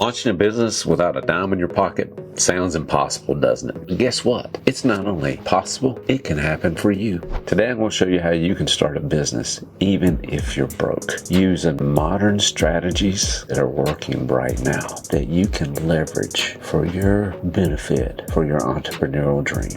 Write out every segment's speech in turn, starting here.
Launching a business without a dime in your pocket sounds impossible, doesn't it? But guess what? It's not only possible, it can happen for you. Today I'm going to show you how you can start a business even if you're broke, using modern strategies that are working right now that you can leverage for your benefit, for your entrepreneurial dream.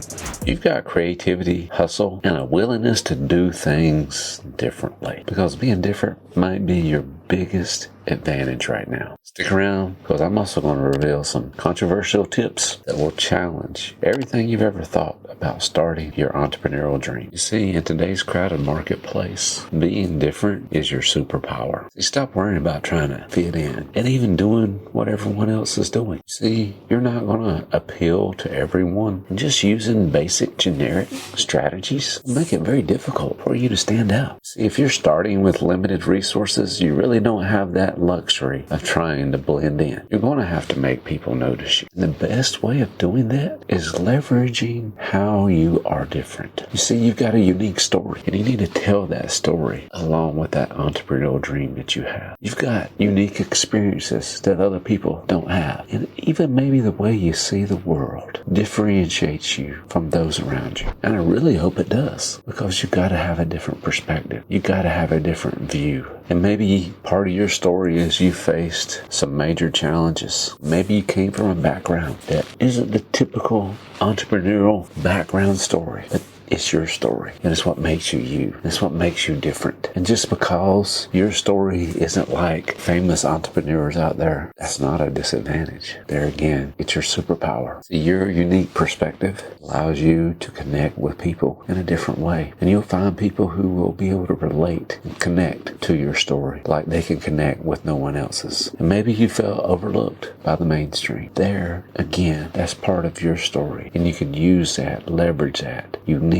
You've got creativity, hustle, and a willingness to do things differently, because being different might be your biggest advantage right now. Stick around, because I'm also going to reveal some controversial tips that will challenge everything you've ever thought about starting your entrepreneurial dream. You see, in today's crowded marketplace, being different is your superpower. You stop worrying about trying to fit in and even doing what everyone else is doing. See, you're not going to appeal to everyone. Just using basic generic strategies will make it very difficult for you to stand out. See, if you're starting with limited resources, you really don't have that luxury of trying to blend in. You're going to have to make people notice you. And the best way of doing that is leveraging how you are different. You see, you've got a unique story, and you need to tell that story along with that entrepreneurial dream that you have. You've got unique experiences that other people don't have. And even maybe the way you see the world differentiates you from those around you. And I really hope it does, because you've got to have a different perspective. You've got to have a different view. And maybe part of your story is you faced some major challenges. Maybe you came from a background that isn't the typical entrepreneurial background story, but it's your story, and it's what makes you you. It's what makes you different. And just because your story isn't like famous entrepreneurs out there, that's not a disadvantage. There again, it's your superpower. See, your unique perspective allows you to connect with people in a different way. And you'll find people who will be able to relate and connect to your story like they can connect with no one else's. And maybe you felt overlooked by the mainstream. There again, that's part of your story. And you can use that, leverage that uniqueness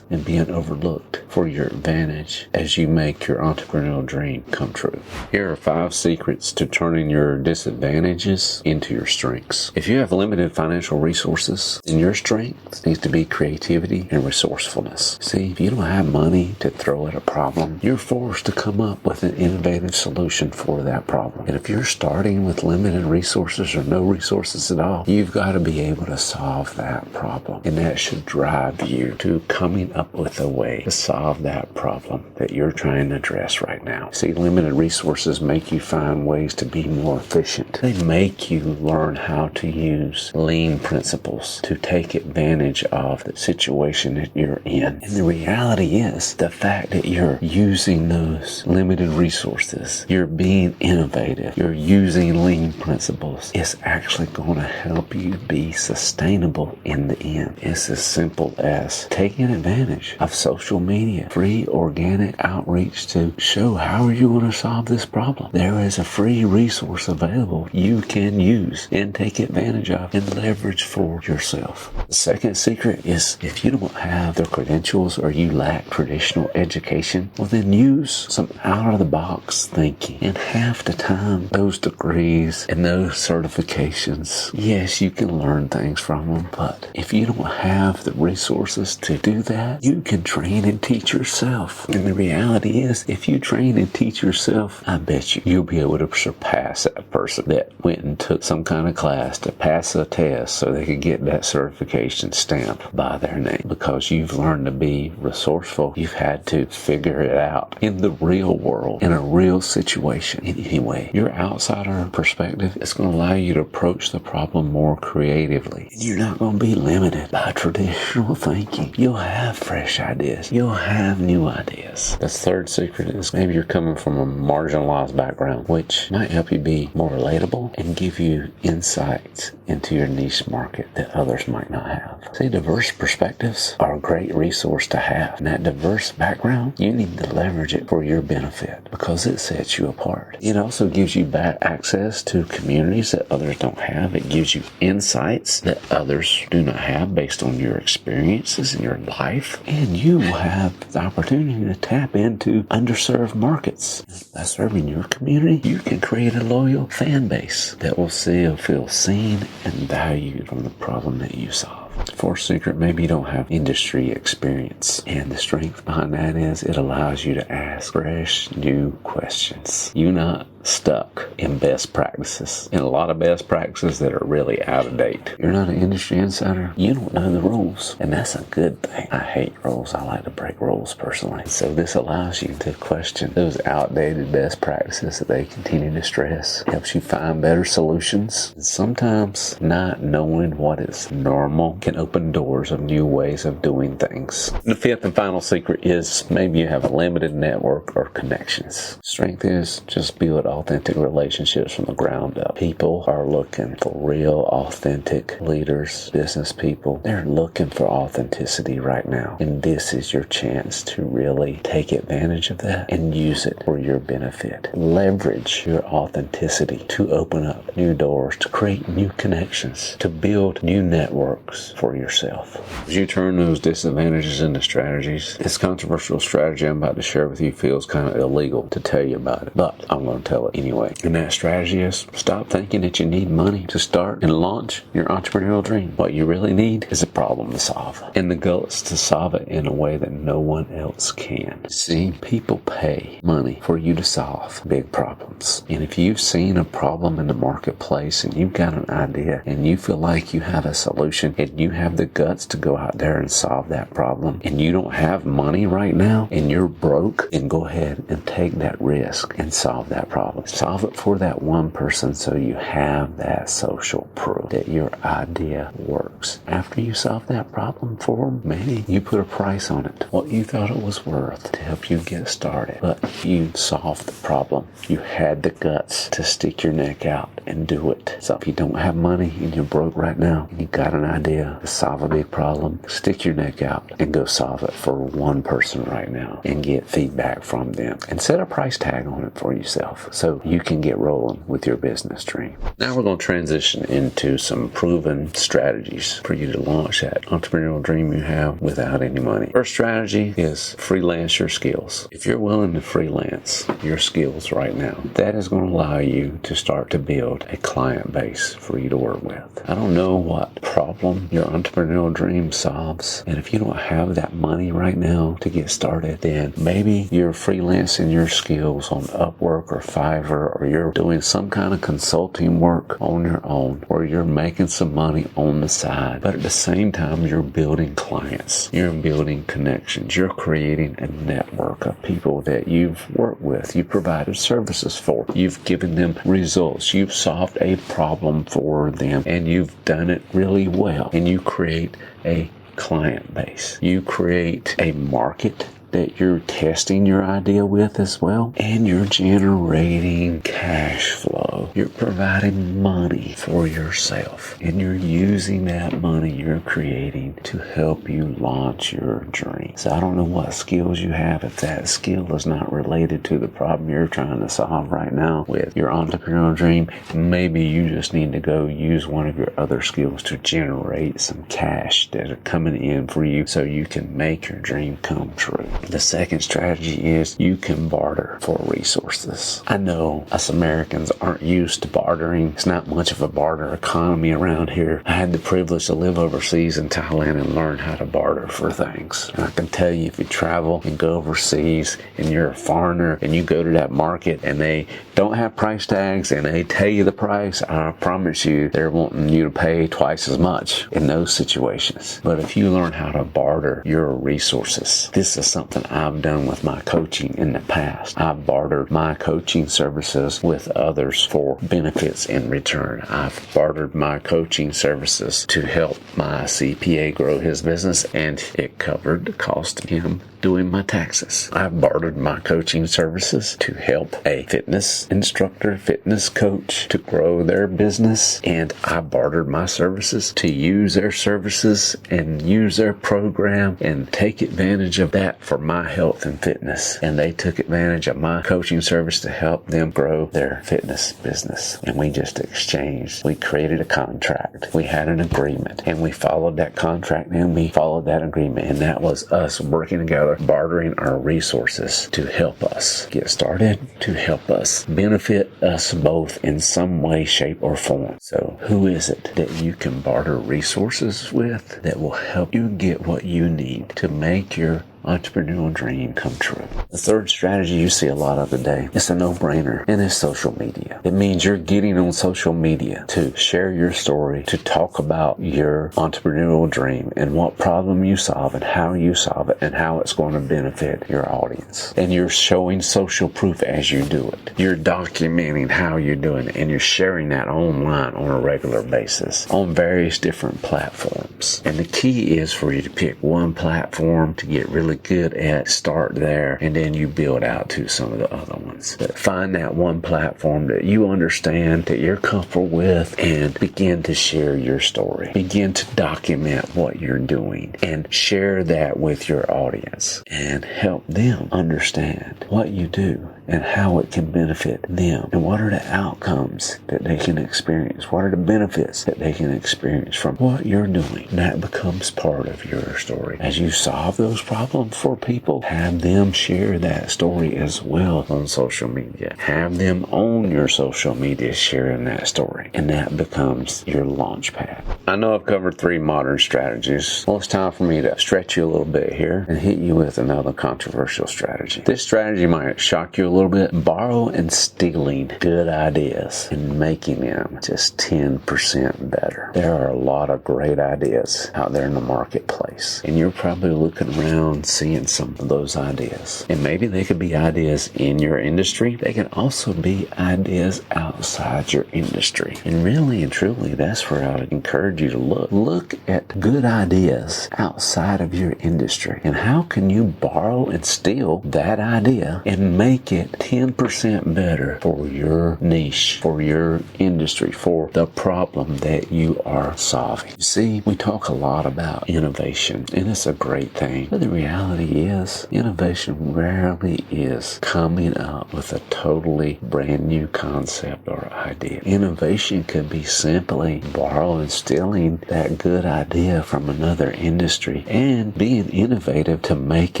and being overlooked for your advantage as you make your entrepreneurial dream come true. Here are 5 secrets to turning your disadvantages into your strengths. If you have limited financial resources, then your strength needs to be creativity and resourcefulness. See, if you don't have money to throw at a problem, you're forced to come up with an innovative solution for that problem. And if you're starting with limited resources or no resources at all, you've got to be able to solve that problem. And that should drive you to coming up with a way to solve that problem that you're trying to address right now. See, limited resources make you find ways to be more efficient. They make you learn how to use lean principles to take advantage of the situation that you're in. And the reality is, the fact that you're using those limited resources, you're being innovative, you're using lean principles, is actually going to help you be sustainable in the end. It's as simple as taking advantage of social media, free organic outreach to show how are you going to solve this problem. There is a free resource available you can use and take advantage of and leverage for yourself. The second secret is, if you don't have the credentials or you lack traditional education, well then use some out-of-the-box thinking. And half the time, those degrees and those certifications, yes, you can learn things from them, but if you don't have the resources to do that, you can train and teach yourself. And the reality is, if you train and teach yourself, I bet you'll be able to surpass that person that went and took some kind of class to pass a test so they could get that certification stamped by their name. Because you've learned to be resourceful, you've had to figure it out in the real world, in a real situation. And anyway, your outsider perspective is going to allow you to approach the problem more creatively. And you're not going to be limited by traditional thinking. You'll have fresh ideas. You'll have new ideas. The third secret is, maybe you're coming from a marginalized background, which might help you be more relatable and give you insights into your niche market that others might not have. See, diverse perspectives are a great resource to have. And that diverse background, you need to leverage it for your benefit, because it sets you apart. It also gives you back access to communities that others don't have. It gives you insights that others do not have based on your experiences in your life. And you will have the opportunity to tap into underserved markets. By serving your community, you can create a loyal fan base that will feel seen and valued from the problem that you solve. Fourth secret, maybe you don't have industry experience. And the strength behind that is, it allows you to ask fresh, new questions. You not stuck in best practices, and a lot of best practices that are really out of date. You're not an industry insider, you don't know the rules, and that's a good thing. I hate rules. I like to break rules personally. So this allows you to question those outdated best practices that they continue to stress. Helps you find better solutions. And sometimes not knowing what is normal can open doors of new ways of doing things. The fifth and final secret is maybe you have a limited network or connections. Strength is just build authentic relationships from the ground up. People are looking for real, authentic leaders, business people. They're looking for authenticity right now. And this is your chance to really take advantage of that and use it for your benefit. Leverage your authenticity to open up new doors, to create new connections, to build new networks for yourself. As you turn those disadvantages into strategies, this controversial strategy I'm about to share with you feels kind of illegal to tell you about it, but I'm going to tell it anyway. And that strategy is stop thinking that you need money to start and launch your entrepreneurial dream. What you really need is a problem to solve, and the goal is to solve it in a way that no one else can. See, people pay money for you to solve big problems. And if you've seen a problem in the marketplace and you've got an idea and you feel like you have a solution and you have the guts to go out there and solve that problem, and you don't have money right now and you're broke, then go ahead and take that risk and solve that problem. Solve it for that one person so you have that social proof that your idea works. After you solve that problem for them, maybe you put a price on it, what you thought it was worth to help you get started. But you solved the problem. You had the guts to stick your neck out and do it. So if you don't have money and you're broke right now and you got an idea to solve a big problem, stick your neck out and go solve it for one person right now and get feedback from them and set a price tag on it for yourself so you can get rolling with your business dream. Now we're going to transition into some proven strategies for you to launch that entrepreneurial dream you have without any money. First strategy is freelance your skills. If you're willing to freelance your skills right now, that is going to allow you to start to build a client base for you to work with. I don't know what problem your entrepreneurial dream solves, and if you don't have that money right now to get started, then maybe you're freelancing your skills on Upwork or Fiverr, or you're doing some kind of consulting work on your own, or you're making some money on the side, but at the same time you're building clients, you're building connections, you're creating a network of people that you've worked with, you provided services for, you've given them results, you've solved a problem for them, and you've done it really well, and you create a client base. You create a market that you're testing your idea with as well, and you're generating cash flow. You're providing money for yourself, and you're using that money you're creating to help you launch your dream. So I don't know what skills you have. If that skill is not related to the problem you're trying to solve right now with your entrepreneurial dream, maybe you just need to go use one of your other skills to generate some cash that are coming in for you so you can make your dream come true. The second strategy is you can barter for resources. I know us Americans aren't used to bartering. It's not much of a barter economy around here. I had the privilege to live overseas in Thailand and learn how to barter for things. And I can tell you, if you travel and go overseas and you're a foreigner and you go to that market and they don't have price tags and they tell you the price, I promise you they're wanting you to pay twice as much in those situations. But if you learn how to barter your resources, this is something I've done with my coaching in the past. I've bartered my coaching services with others for benefits in return. I've bartered my coaching services to help my CPA grow his business, and it covered the cost of him doing my taxes. I've bartered my coaching services to help a fitness instructor, fitness coach to grow their business, and I bartered my services to use their services and use their program and take advantage of that for my health and fitness. And they took advantage of my coaching service to help them grow their fitness business. And we just exchanged. We created a contract. We had an agreement, and we followed that contract and we followed that agreement. And that was us working together, bartering our resources to help us get started, to help us benefit us both in some way, shape, or form. So who is it that you can barter resources with that will help you get what you need to make your entrepreneurial dream come true. The third strategy you see a lot of today is a no-brainer, and it's social media. It means you're getting on social media to share your story, to talk about your entrepreneurial dream and what problem you solve and how you solve it and how it's going to benefit your audience. And you're showing social proof as you do it. You're documenting how you're doing it, and you're sharing that online on a regular basis on various different platforms. And the key is for you to pick one platform to get really good at, start there, and then you build out to some of the other ones. But find that one platform that you understand, that you're comfortable with, and begin to share your story. Begin to document what you're doing and share that with your audience and help them understand what you do and how it can benefit them, and what are the outcomes that they can experience, what are the benefits that they can experience from what you're doing. That becomes part of your story. As you solve those problems for people, have them share that story as well on social media. Have them own your social media sharing that story, and that becomes your launch pad. I know I've covered 3 modern strategies. Well, it's time for me to stretch you a little bit here and hit you with another controversial strategy. This strategy might shock you a little bit. Borrow and stealing good ideas and making them just 10% better. There are a lot of great ideas out there in the marketplace, and you're probably looking around seeing some of those ideas. And maybe they could be ideas in your industry. They can also be ideas outside your industry. And really and truly, that's where I would encourage you to look. Look at good ideas outside of your industry, and how can you borrow and steal that idea and make it 10% better for your niche, for your industry, for the problem that you are solving. You see, we talk a lot about innovation, and it's a great thing. But the reality is, innovation rarely is coming up with a totally brand new concept or idea. Innovation could be simply borrowing, stealing that good idea from another industry and being innovative to make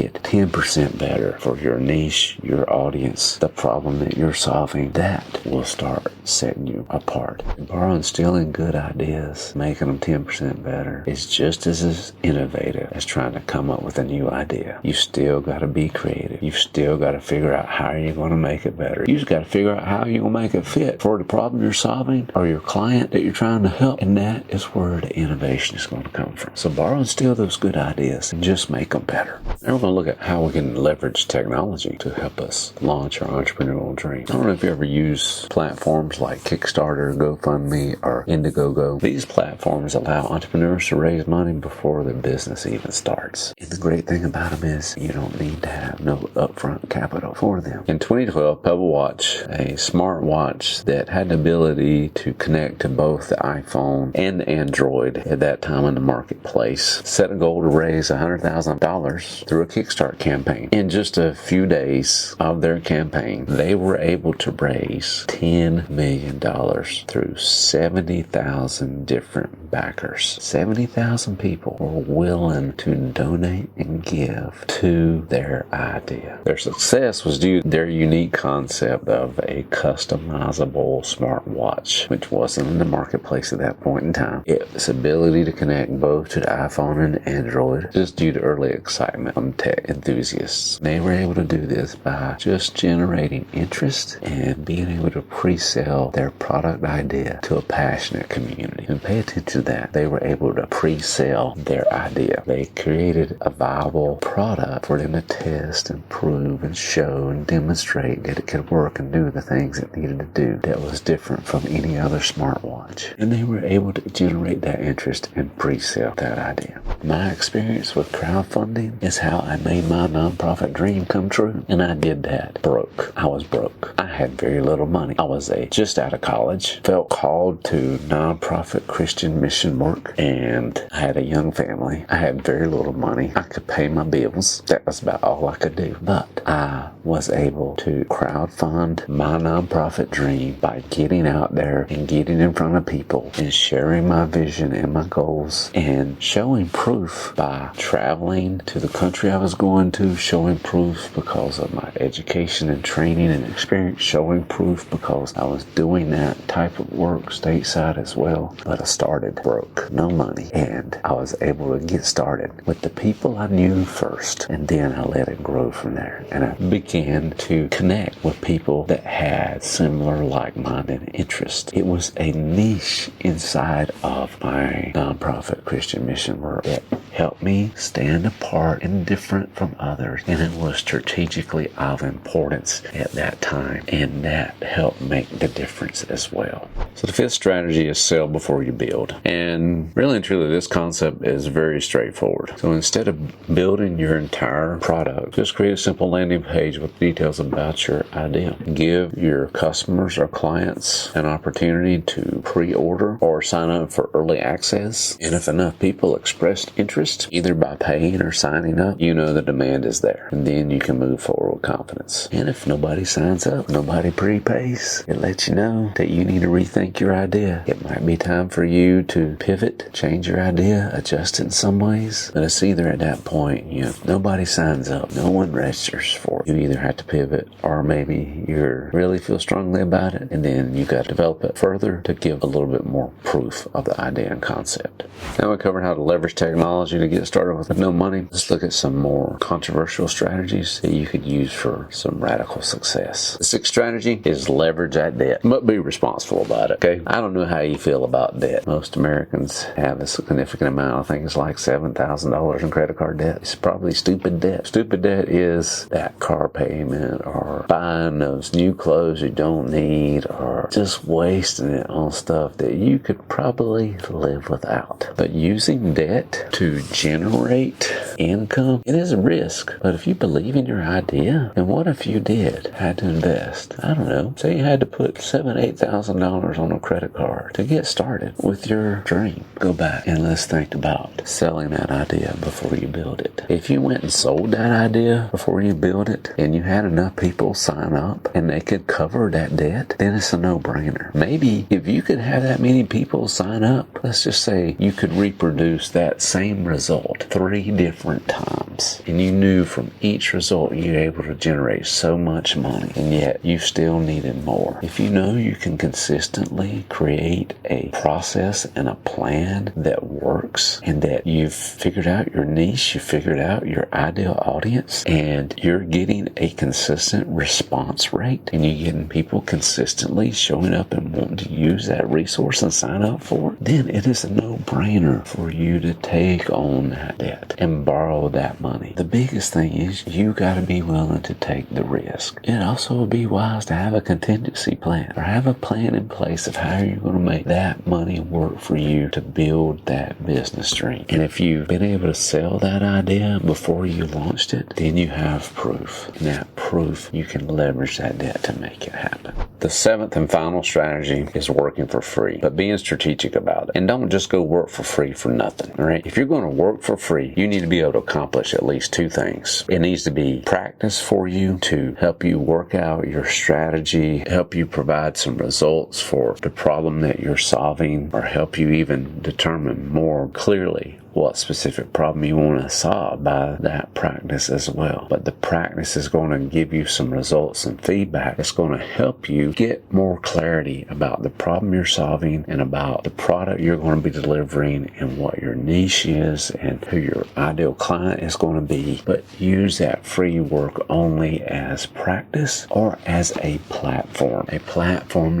it 10% better for your niche, your audience, the problem that you're solving. That will start setting you apart. Borrowing, stealing good ideas, making them 10% better is just as innovative as trying to come up with a new idea. You still got to be creative. You've still got to figure out how you're going to make it better. You just got to figure out how you're going to make it fit for the problem you're solving or your client that you're trying to help. And that is where the innovation is going to come from. So borrow and steal those good ideas and just make them better. Now we're going to look at how we can leverage technology to help us launch our entrepreneurial dream. I don't know if you ever use platforms like Kickstarter, GoFundMe, or Indiegogo. These platforms allow entrepreneurs to raise money before their business even starts. And the great thing about them is you don't need to have no upfront capital for them. In 2012, Pebble Watch, a smartwatch that had the ability to connect to both the iPhone and the Android at that time in the marketplace, set a goal to raise $100,000 through a Kickstarter campaign. In just a few days of their campaign, they were able to raise $10 million through 70,000 different backers. 70,000 people were willing to donate and give to their idea. Their success was due to their unique concept of a customizable smartwatch, which wasn't in the marketplace at that point in time. Its ability to connect both to the iPhone and Android, just due to early excitement from tech enthusiasts. They were able to do this by just generating interest and being able to pre-sell their product idea to a passionate community. And pay attention to that. They were able to pre-sell their idea. They created a viable product for them to test and prove and show and demonstrate that it could work and do the things it needed to do that was different from any other smartwatch. And they were able to generate that interest and pre-sell that idea. My experience with crowdfunding is how I made my nonprofit dream come true. And I did that broke. I was broke. I had very little money. I was just out of college, felt called to nonprofit Christian mission work, and I had a young family. I had very little money. I could pay my bills. That was about all I could do. But I was able to crowdfund my nonprofit dream by getting out there and getting in front of people and sharing my vision and my goals and showing proof by traveling to the country I was going to, showing proof because of my education and training and experience, showing proof because I was doing that type of work stateside as well, but I started broke, no money, and I was able to get started with the people I knew first, and then I let it grow from there, and I began to connect with people that had similar like-minded interests. It was a niche inside of my nonprofit Christian mission work that helped me stand apart and different from others, and it was strategically of importance at that time, and that helped make the difference as well. So the fifth strategy is sell before you build, and really and truly this concept is very straightforward. So instead of building your entire product, just create a simple landing page with details about your idea. Give your customers or clients an opportunity to pre-order or sign up for early access, and if enough people expressed interest, either by paying or signing up, you know the demand is there, and then you can move forward with confidence. And if nobody signs up, nobody prepays, it lets you know that you need to rethink your idea. It might be time for you to pivot, change your idea, adjust it in some ways, but it's either at that point, if nobody signs up, no one registers for it, you either have to pivot, or maybe you really feel strongly about it, and then you got to develop it further to give a little bit more proof of the idea and concept. Now we covered how to leverage technology to get started with no money. Let's look at some more controversial strategies that you could use for some radical success. The sixth strategy is leverage that debt, but be responsible about it, okay? I don't know how you feel about debt. Most Americans have a significant amount. I think it's like $7,000 in credit card debt. It's probably stupid debt. Stupid debt is that car payment, or buying those new clothes you don't need, or just wasting it on stuff that you could probably live without. But using debt to generate income, it is a risk. But if you believe in your idea, and what if you had to invest, I don't know, say you had to put $7,000, $8,000 on a credit card to get started with your dream. Go back and let's think about selling that idea before you build it. If you went and sold that idea before you build it, and you had enough people sign up and they could cover that debt, then it's a no-brainer. Maybe if you could have that many people sign up, let's just say you could reproduce that same result 3 different times, and you knew from each result you were able to generate so much money, and yet you still needed more. If you know you can consistently create a process and a plan that works, and that you've figured out your niche, you figured out your ideal audience, and you're getting a consistent response rate, and you're getting people consistently showing up and wanting to use that resource and sign up for it, then it is a no-brainer for you to take on that debt and borrow that money. The biggest thing is you got to be willing to take the risk. It also would be wise to have a contingency plan, or have a plan in place of how you're going to make that money work for you to build that business dream. And if you've been able to sell that idea before you launched it, then you have proof. And that proof, you can leverage that debt to make it happen. The seventh and final strategy is working for free, but being strategic about it. And don't just go work for free for nothing, all right? If you're going to work for free, you need to be able to accomplish at least 2 things. It needs to be practice for you to help you work out your strategy, help you provide some results for the problem that you're solving, or help you even determine more clearly what specific problem you want to solve by that practice as well. But the practice is going to give you some results and feedback. It's going to help you get more clarity about the problem you're solving, and about the product you're going to be delivering, and what your niche is, and who your ideal client is going to be. But use that free work only as practice, or as a platform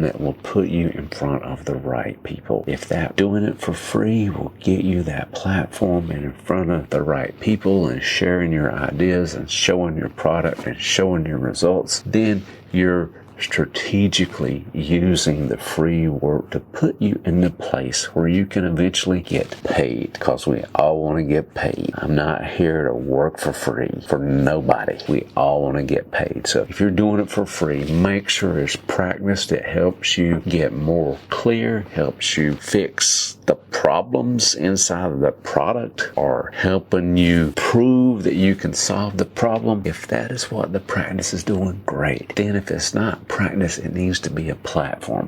that will put you in front of the right people. If that doing it for free will get you that platform and in front of the right people, and sharing your ideas and showing your product and showing your results, then you're strategically using the free work to put you in the place where you can eventually get paid, because we all want to get paid. I'm not here to work for free for nobody. We all want to get paid. So if you're doing it for free, make sure it's practice that helps you get more clear, helps you fix the problems inside of the product, or helping you prove that you can solve the problem. If that is what the practice is doing, great. Then if it's not practice, it needs to be a platform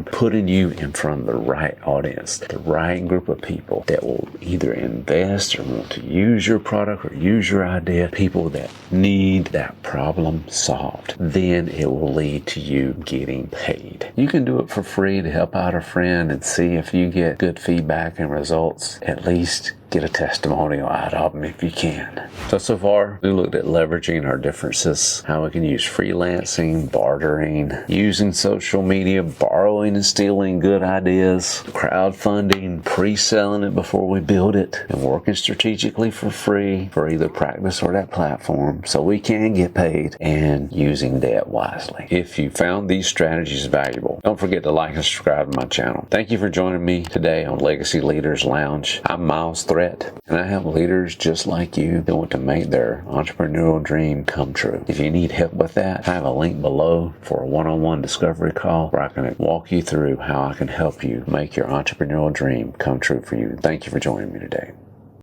putting you in front of the right audience, the right group of people that will either invest or want to use your product or use your idea, people that need that problem solved. Then it will lead to you getting paid. You can do it for free to help out a friend and see if you get good feedback and results. At least get a testimonial out of them if you can. So far, we looked at leveraging our differences, how we can use freelancing, bartering, using social media, borrowing and stealing good ideas, crowdfunding, pre-selling it before we build it, and working strategically for free for either practice or that platform so we can get paid, and using debt wisely. If you found these strategies valuable, don't forget to like and subscribe to my channel. Thank you for joining me today on Legacy Leaders Lounge. I'm Miles and I help leaders just like you that want to make their entrepreneurial dream come true. If you need help with that, I have a link below for a one-on-one discovery call where I can walk you through how I can help you make your entrepreneurial dream come true for you. Thank you for joining me today.